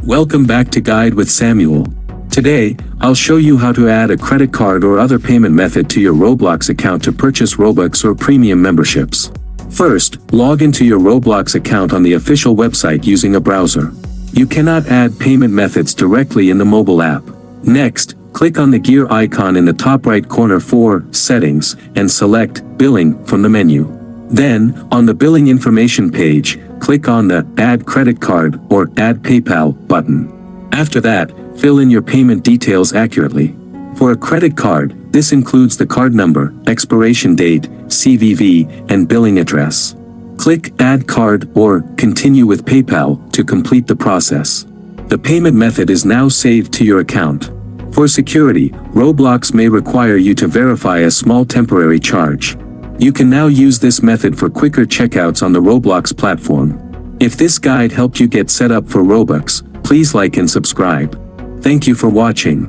Welcome back to Guide with Samuel. Today, I'll show you how to add a credit card or other payment method to your Roblox account to purchase Robux or premium memberships. First, log into your Roblox account on the official website using a browser. You cannot add payment methods directly in the mobile app. Next, click on the gear icon in the top right corner for Settings and select Billing from the menu. Then, on the billing information page, click on the Add Credit Card or Add PayPal button. After that, fill in your payment details accurately. For a credit card, this includes the card number, expiration date, CVV, and billing address. Click Add Card or Continue with PayPal to complete the process. The payment method is now saved to your account. For security, Roblox may require you to verify a small temporary charge. You can now use this method for quicker checkouts on the Roblox platform. If this guide helped you get set up for Robux, please like and subscribe. Thank you for watching.